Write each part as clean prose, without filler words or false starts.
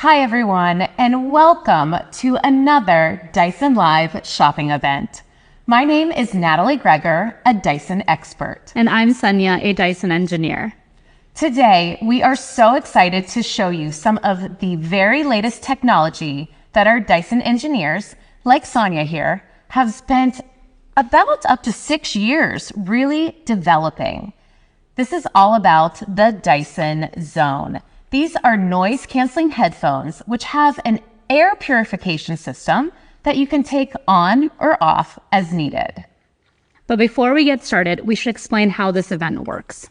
Hi everyone, and welcome to another Dyson Live shopping event. My name is Natalie Greger, a Dyson expert. And I'm Sonia, a Dyson engineer. Today, we are so excited to show you some of the very latest technology that our Dyson engineers, like Sonia here, have spent about up to 6 years really developing. This is all about the Dyson Zone. These are noise-canceling headphones which have an air purification system that you can take on or off as needed. But before we get started, we should explain how this event works.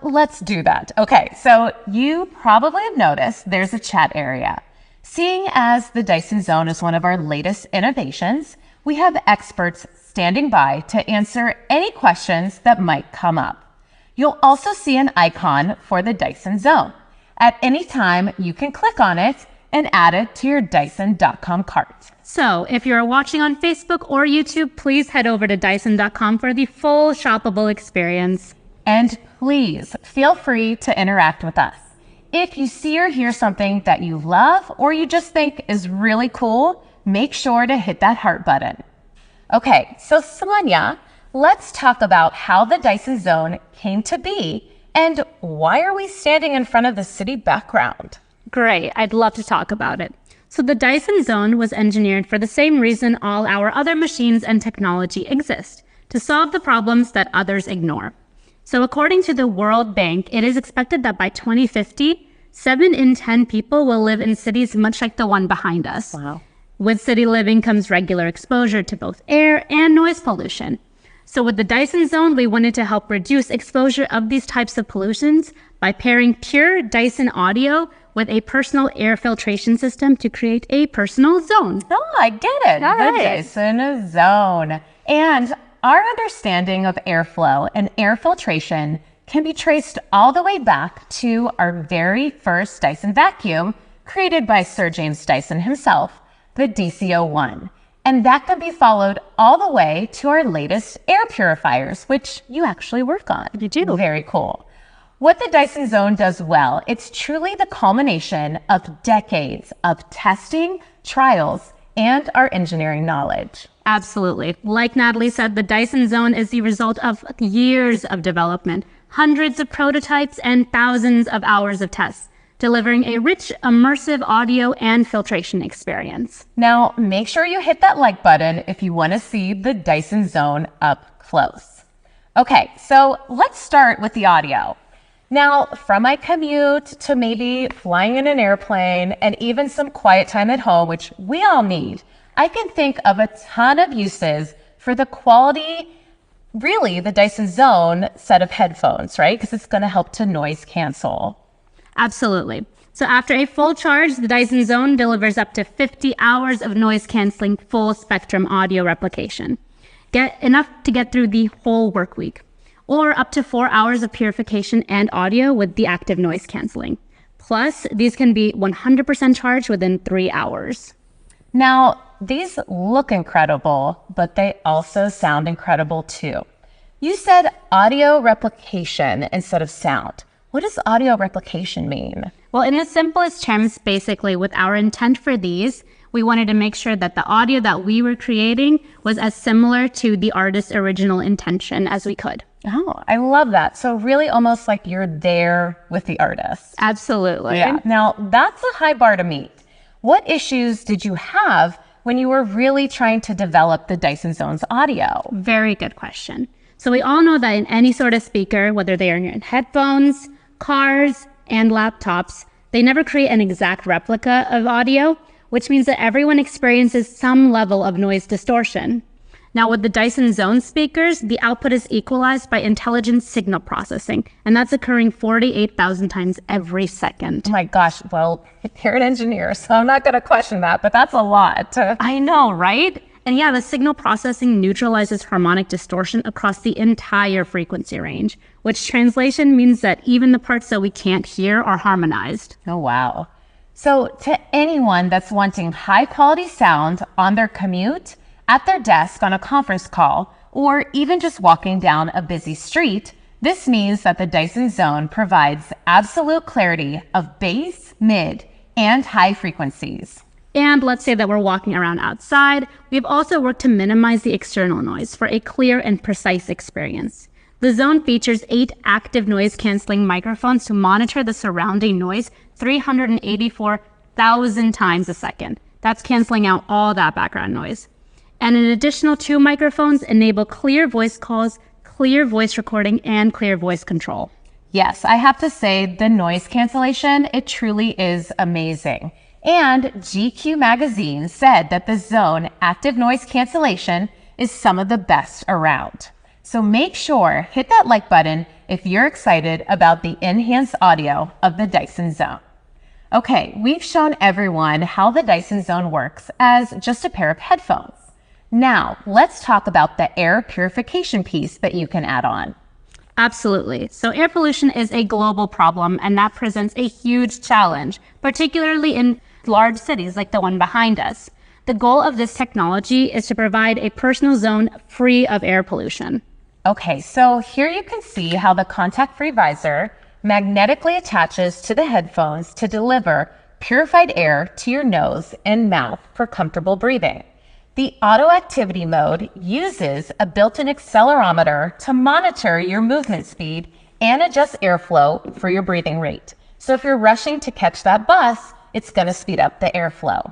Let's do that. Okay, so you probably have noticed there's a chat area. Seeing as the Dyson Zone is one of our latest innovations, we have experts standing by to answer any questions that might come up. You'll also see an icon for the Dyson Zone. At any time, you can click on it and add it to your Dyson.com cart. So if you're watching on Facebook or YouTube, please head over to Dyson.com for the full shoppable experience. And please feel free to interact with us. If you see or hear something that you love or you just think is really cool, make sure to hit that heart button. Okay, so Sonia, let's talk about how the Dyson Zone came to be and why are we standing in front of the city background? Great, I'd love to talk about it. So the Dyson Zone was engineered for the same reason all our other machines and technology exist, to solve the problems that others ignore. So according to the World Bank, it is expected that by 2050, 7 in 10 people will live in cities much like the one behind us. Wow. With city living comes regular exposure to both air and noise pollution. So with the Dyson Zone, we wanted to help reduce exposure of these types of pollutions by pairing pure Dyson audio with a personal air filtration system to create a personal zone. Oh, I get it. All the right. Dyson Zone. And our understanding of airflow and air filtration can be traced all the way back to our very first Dyson vacuum created by Sir James Dyson himself, the DC-01. And that can be followed all the way to our latest air purifiers, which you actually work on. You do. Very cool. What the Dyson Zone does well, it's truly the culmination of decades of testing, trials, and our engineering knowledge. Absolutely. Like Natalie said, the Dyson Zone is the result of years of development, hundreds of prototypes, and thousands of hours of tests, delivering a rich, immersive audio and filtration experience. Now, make sure you hit that like button if you want to see the Dyson Zone up close. Okay, so let's start with the audio. Now, from my commute to maybe flying in an airplane and even some quiet time at home, which we all need, I can think of a ton of uses for the quality, really the Dyson Zone set of headphones, right? Because it's going to help to noise cancel. Absolutely. So after a full charge, the Dyson Zone delivers up to 50 hours of noise-canceling full-spectrum audio replication. Get enough to get through the whole work week, or up to 4 hours of purification and audio with the active noise canceling. Plus, these can be 100% charged within 3 hours. Now, these look incredible, but they also sound incredible too. You said audio replication instead of sound. What does audio replication mean? Well, in the simplest terms, basically, with our intent for these, we wanted to make sure that the audio that we were creating was as similar to the artist's original intention as we could. Oh, I love that. So really almost like you're there with the artist. Absolutely. Yeah. Now, that's a high bar to meet. What issues did you have when you were really trying to develop the Dyson Zone's audio? Very good question. So we all know that in any sort of speaker, whether they are in headphones, cars, and laptops, they never create an exact replica of audio, which means that everyone experiences some level of noise distortion. Now with the Dyson Zone speakers, the output is equalized by intelligent signal processing, and that's occurring 48,000 times every second. Oh my gosh, well, you're an engineer, so I'm not going to question that, but that's a lot. I know, right? And yeah, the signal processing neutralizes harmonic distortion across the entire frequency range, which translation means that even the parts that we can't hear are harmonized. Oh, wow. So to anyone that's wanting high quality sound on their commute, at their desk on a conference call, or even just walking down a busy street, this means that the Dyson Zone provides absolute clarity of bass, mid, and high frequencies. And let's say that we're walking around outside. We've also worked to minimize the external noise for a clear and precise experience. The Zone features 8 active noise canceling microphones to monitor the surrounding noise 384,000 times a second. That's canceling out all that background noise. And an additional 2 microphones enable clear voice calls, clear voice recording, and clear voice control. Yes, I have to say the noise cancellation, it truly is amazing. And GQ magazine said that the Zone active noise cancellation is some of the best around. So make sure, hit that like button if you're excited about the enhanced audio of the Dyson Zone. Okay, we've shown everyone how the Dyson Zone works as just a pair of headphones. Now, let's talk about the air purification piece that you can add on. Absolutely. So air pollution is a global problem, and that presents a huge challenge, particularly in large cities like the one behind us. The goal of this technology is to provide a personal zone free of air pollution. Okay, so here you can see how the contact-free visor magnetically attaches to the headphones to deliver purified air to your nose and mouth for comfortable breathing. The auto activity mode uses a built-in accelerometer to monitor your movement speed and adjust airflow for your breathing rate. So if you're rushing to catch that bus, it's going to speed up the airflow.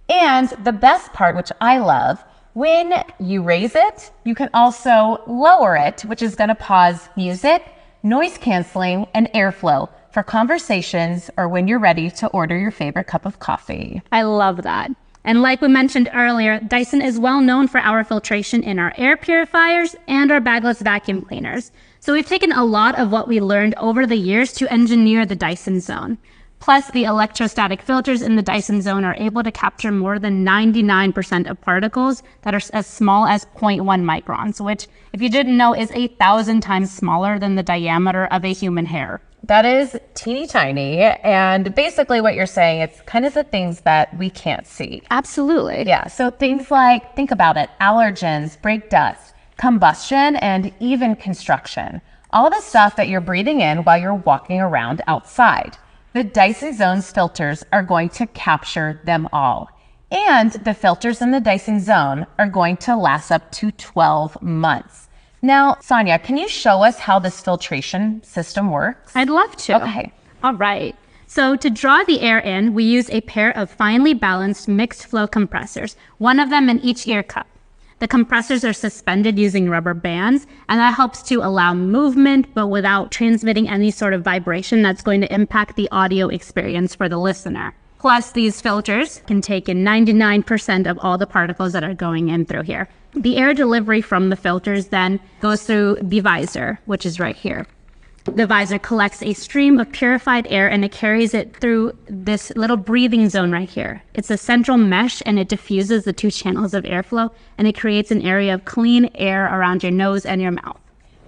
And the best part, which I love, when you raise it, you can also lower it, which is going to pause music, noise canceling, and airflow for conversations or when you're ready to order your favorite cup of coffee. I love that. And like we mentioned earlier, Dyson is well known for our filtration in our air purifiers and our bagless vacuum cleaners. So we've taken a lot of what we learned over the years to engineer the Dyson Zone. Plus, the electrostatic filters in the Dyson Zone are able to capture more than 99% of particles that are as small as 0.1 microns, which, if you didn't know, is 1,000 times smaller than the diameter of a human hair. That is teeny tiny. And basically what you're saying, it's kind of the things that we can't see. Absolutely. Yeah. So things like, think about it, allergens, brake dust, combustion, and even construction. All the stuff that you're breathing in while you're walking around outside. The Dyson Zone's filters are going to capture them all. And the filters in the Dyson Zone are going to last up to 12 months. Now, Sonia, can you show us how this filtration system works? I'd love to. Okay. All right. So to draw the air in, we use a pair of finely balanced mixed flow compressors, one of them in each ear cup. The compressors are suspended using rubber bands, and that helps to allow movement, but without transmitting any sort of vibration that's going to impact the audio experience for the listener. Plus, these filters can take in 99% of all the particles that are going in through here. The air delivery from the filters then goes through the visor, which is right here. The visor collects a stream of purified air and it carries it through this little breathing zone right here. It's a central mesh and it diffuses the 2 channels of airflow and it creates an area of clean air around your nose and your mouth.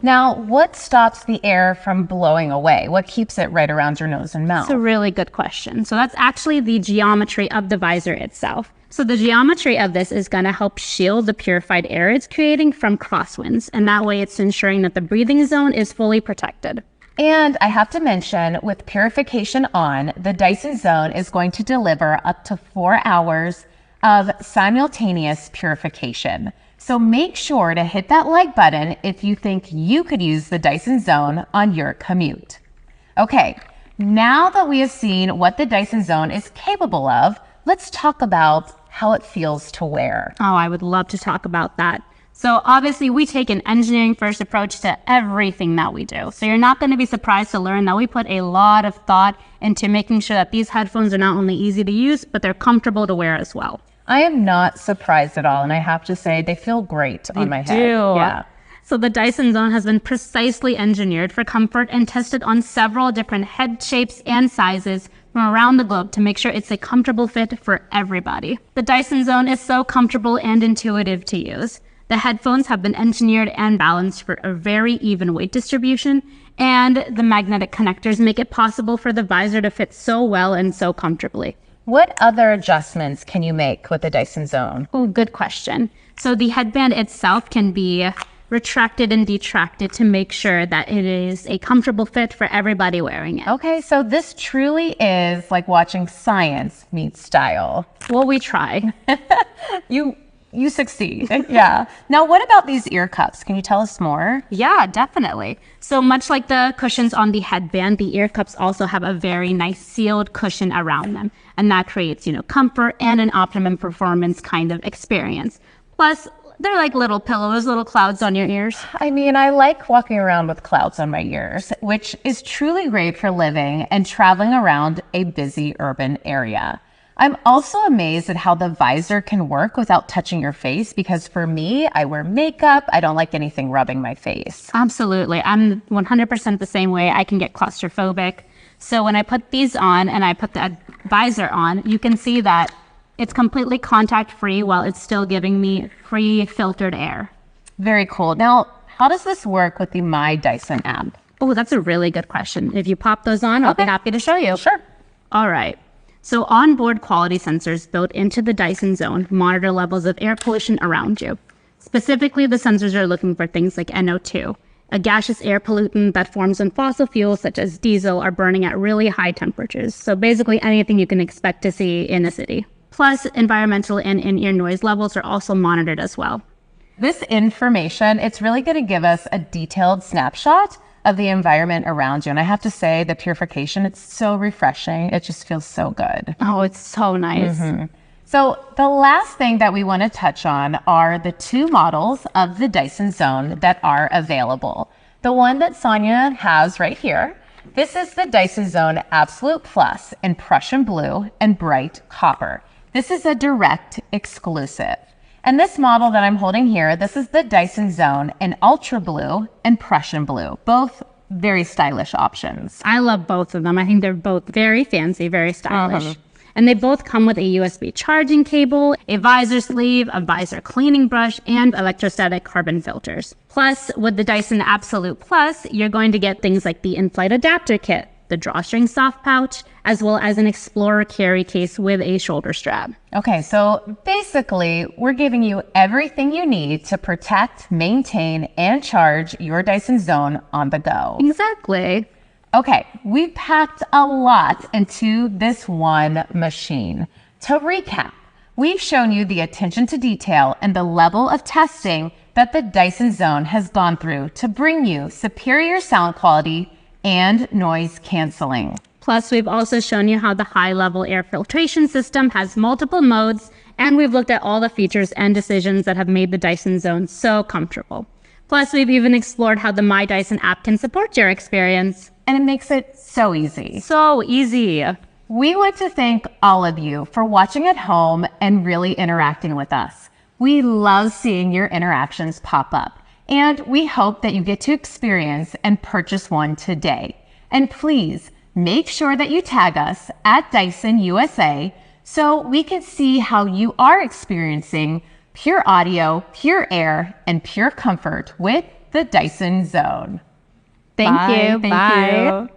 Now, what stops the air from blowing away? What keeps it right around your nose and mouth? That's a really good question. So that's actually the geometry of the visor itself. So the geometry of this is going to help shield the purified air it's creating from crosswinds. And that way it's ensuring that the breathing zone is fully protected. And I have to mention, with purification on, the Dyson Zone is going to deliver up to 4 hours of simultaneous purification. So make sure to hit that like button if you think you could use the Dyson Zone on your commute. Okay, now that we have seen what the Dyson Zone is capable of, let's talk about how it feels to wear. Oh, I would love to talk about that. So obviously we take an engineering first approach to everything that we do. So you're not going to be surprised to learn that we put a lot of thought into making sure that these headphones are not only easy to use, but they're comfortable to wear as well. I am not surprised at all. And I have to say, they feel great on my head. They do. Yeah. So the Dyson Zone has been precisely engineered for comfort and tested on several different head shapes and sizes from around the globe to make sure it's a comfortable fit for everybody. The Dyson Zone is so comfortable and intuitive to use. The headphones have been engineered and balanced for a very even weight distribution, and the magnetic connectors make it possible for the visor to fit so well and so comfortably. What other adjustments can you make with the Dyson Zone? Oh, good question. So the headband itself can be retracted and detracted to make sure that it is a comfortable fit for everybody wearing it. Okay, so this truly is like watching science meet style. Well, we try. You succeed. Yeah. Now, what about these ear cups? Can you tell us more? Yeah, definitely. So much like the cushions on the headband, the ear cups also have a very nice sealed cushion around them. And that creates, comfort and an optimum performance kind of experience. Plus, they're like little pillows, little clouds on your ears. I mean, I like walking around with clouds on my ears, which is truly great for living and traveling around a busy urban area. I'm also amazed at how the visor can work without touching your face, because for me, I wear makeup. I don't like anything rubbing my face. Absolutely. I'm 100% the same way. I can get claustrophobic. So when I put these on and I put the visor on, you can see that it's completely contact free while it's still giving me free filtered air. Very cool. Now, how does this work with the My Dyson app? Oh, that's a really good question. If you pop those on, I'll be happy to show you. Sure. All right. So onboard quality sensors built into the Dyson Zone monitor levels of air pollution around you. Specifically, the sensors are looking for things like NO2, a gaseous air pollutant that forms when fossil fuels such as diesel are burning at really high temperatures. So basically anything you can expect to see in a city. Plus, environmental and in-ear noise levels are also monitored as well. This information, it's really going to give us a detailed snapshot of the environment around you. And I have to say, the purification, it's so refreshing. It just feels so good. Oh, it's so nice. So the last thing that we want to touch on are the two models of the Dyson Zone that are available. The one that Sonia has right here, this is the Dyson Zone Absolute Plus in Prussian Blue and Bright Copper. This is a direct exclusive. And this model that I'm holding here, this is the Dyson Zone in Ultra Blue and Prussian Blue, both very stylish options. I love both of them. I think they're both very fancy, very stylish. And they both come with a USB charging cable, a visor sleeve, a visor cleaning brush, and electrostatic carbon filters. Plus, with the Dyson Absolute Plus, you're going to get things like the in-flight adapter kit, the drawstring soft pouch, as well as an Explorer carry case with a shoulder strap. Okay, so basically, we're giving you everything you need to protect, maintain, and charge your Dyson Zone on the go. Exactly. Okay, we've packed a lot into this one machine. To recap, we've shown you the attention to detail and the level of testing that the Dyson Zone has gone through to bring you superior sound quality and noise canceling. Plus, we've also shown you how the high-level air filtration system has multiple modes, and we've looked at all the features and decisions that have made the Dyson Zone so comfortable. Plus, we've even explored how the My Dyson app can support your experience. And it makes it so easy. So easy. We want to thank all of you for watching at home and really interacting with us. We love seeing your interactions pop up, and we hope that you get to experience and purchase one today. And please make sure that you tag us at Dyson USA so we can see how you are experiencing pure audio, pure air, and pure comfort with the Dyson Zone. Thank you. Thank Bye. you.